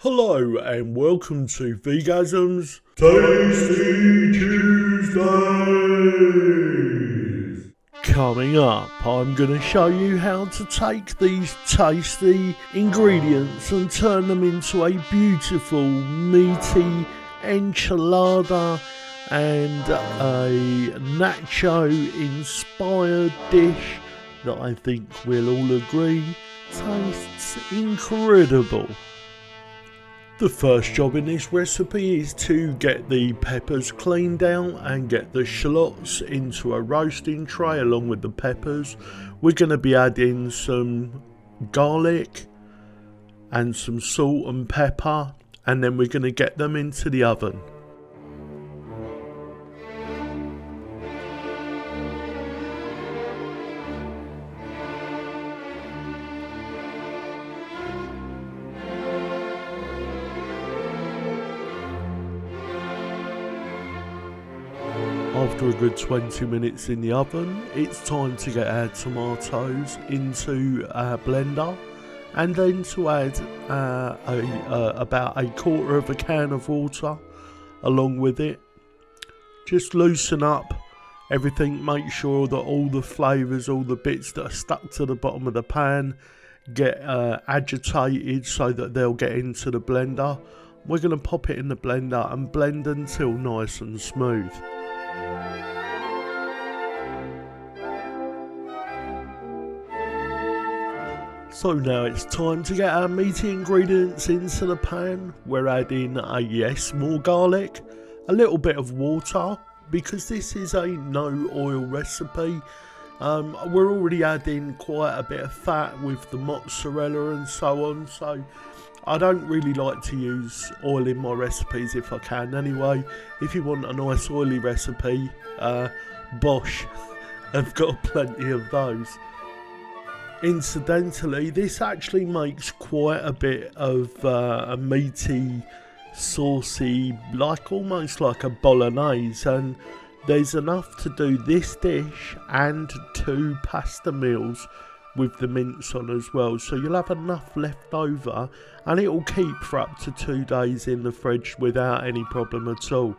Hello and welcome to VGASM's Tasty Tuesdays! Coming up, I'm going to show you how to take these tasty ingredients and turn them into a beautiful meaty enchilada and a nacho inspired dish that I think we'll all agree tastes incredible. The first job in this recipe is to get the peppers cleaned out and get the shallots into a roasting tray along with the peppers. We're going to be adding some garlic and some salt and pepper, and then we're going to get them into the oven. After a good 20 minutes in the oven, it's time to get our tomatoes into our blender and then to add about a quarter of a can of water along with it. Just loosen up everything, make sure that all the flavours, all the bits that are stuck to the bottom of the pan get agitated so that they'll get into the blender. We're going to pop it in the blender and blend until nice and smooth. So now it's time to get our meaty ingredients into the pan. We're adding more garlic, a little bit of water, because this is a no oil recipe. We're already adding quite a bit of fat with the mozzarella and so on, so I don't really like to use oil in my recipes if I can anyway. If you want a nice oily recipe, Bosch, I've got plenty of those. Incidentally, this actually makes quite a bit of a meaty, saucy, almost like a Bolognese, and there's enough to do this dish and 2 pasta meals with the mince on as well, so you'll have enough left over and it will keep for up to 2 days in the fridge without any problem at all.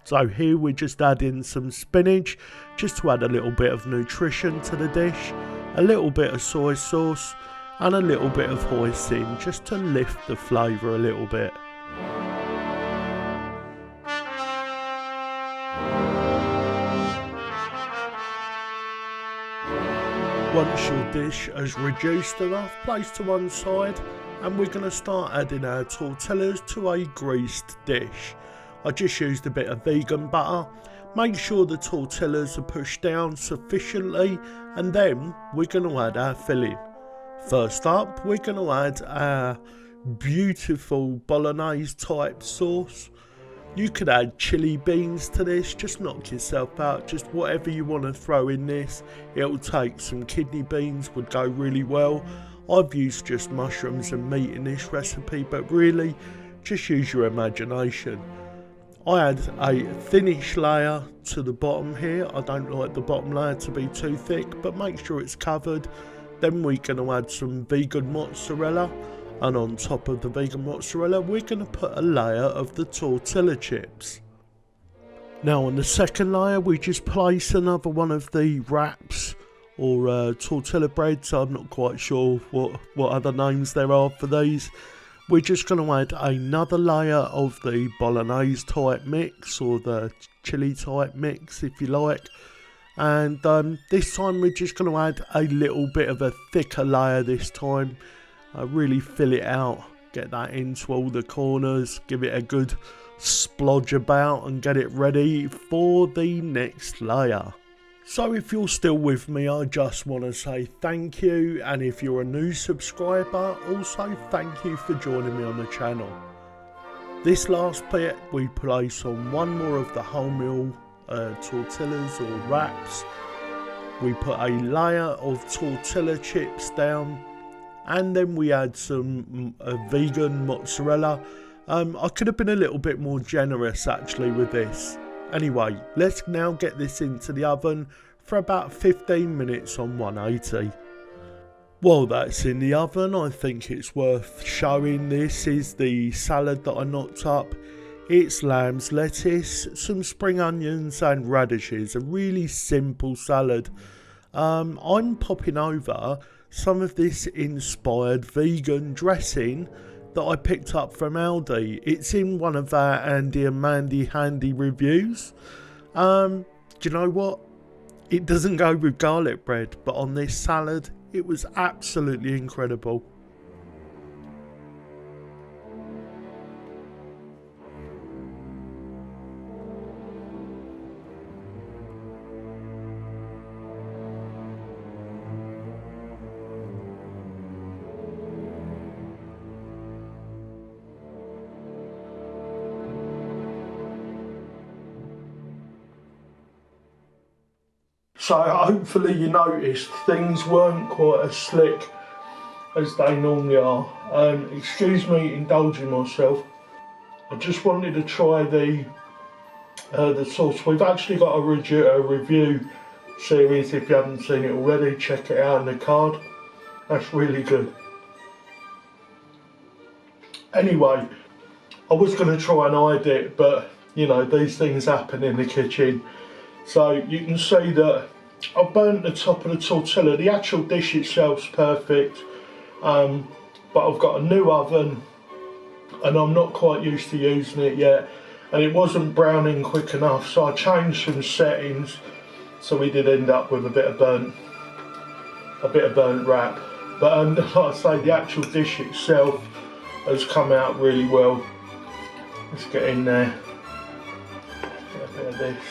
So here we're just adding some spinach just to add a little bit of nutrition to the dish, a little bit of soy sauce and a little bit of hoisin just to lift the flavour a little bit. Once your dish has reduced enough, place to one side, and we're going to start adding our tortillas to a greased dish. I just used a bit of vegan butter. Make sure the tortillas are pushed down sufficiently, and then we're going to add our filling. First up, we're going to add our beautiful Bolognese type sauce. You could add chili beans to this, just knock yourself out, just whatever you want to throw in this. It'll take some kidney beans, would go really well. I've used just mushrooms and meat in this recipe, but really just use your imagination. I add a thinnish layer to the bottom here. I don't like the bottom layer to be too thick, but make sure it's covered. Then we're going to add some vegan mozzarella, and on top of the vegan mozzarella we're going to put a layer of the tortilla chips. Now on the second layer we just place another one of the wraps or tortilla breads. I'm not quite sure what other names there are for these. We're just going to add another layer of the Bolognese type mix or the chili type mix if you like, and this time we're just going to add a little bit of a thicker layer this time. Really fill it out, get that into all the corners, give it a good splodge about and get it ready for the next layer. So if you're still with me, I just want to say thank you, and if you're a new subscriber, also thank you for joining me on the channel. This last bit we place on one more of the wholemeal tortillas or wraps. We put a layer of tortilla chips down, and then we add some vegan mozzarella. I could have been a little bit more generous actually with this. Anyway, let's now get this into the oven for about 15 minutes on 180. While that's in the oven, I think it's worth showing. This is the salad that I knocked up. It's lamb's lettuce, some spring onions and radishes. A really simple salad. I'm popping over some of this inspired vegan dressing that I picked up from Aldi. It's in one of our Andy and Mandy handy reviews. Do you know what? It doesn't go with garlic bread, but on this salad, it was absolutely incredible. So hopefully you noticed things weren't quite as slick as they normally are. Excuse me indulging myself. I just wanted to try the sauce. We've actually got a review series. If you haven't seen it already, check it out in the card. That's really good. Anyway, I was going to try and hide it, but you know, these things happen in the kitchen. So you can see that I've burnt the top of the tortilla. The actual dish itself's perfect, but I've got a new oven and I'm not quite used to using it yet, and it wasn't browning quick enough, so I changed some settings, so we did end up with a bit of burnt wrap. But like I say, the actual dish itself has come out really well. Let's get in there, get a bit of this.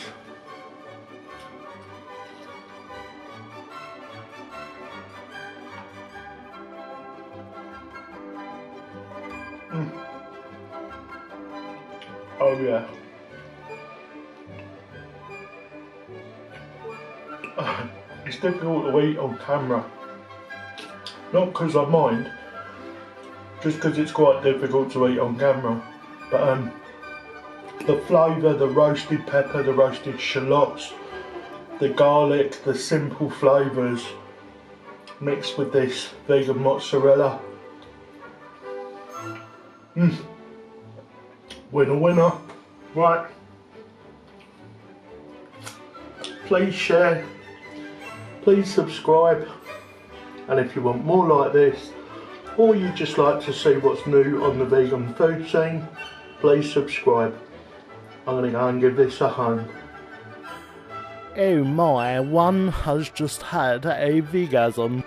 Oh yeah. It's difficult to eat on camera. Not because I mind, just because it's quite difficult to eat on camera. But the flavour, the roasted pepper, the roasted shallots, the garlic, the simple flavours mixed with this vegan mozzarella. Winner, winner. Right. Please share. Please subscribe. And if you want more like this, or you just like to see what's new on the vegan food scene, please subscribe. I'm going to go and give this a home. Oh my, one has just had a VGASM.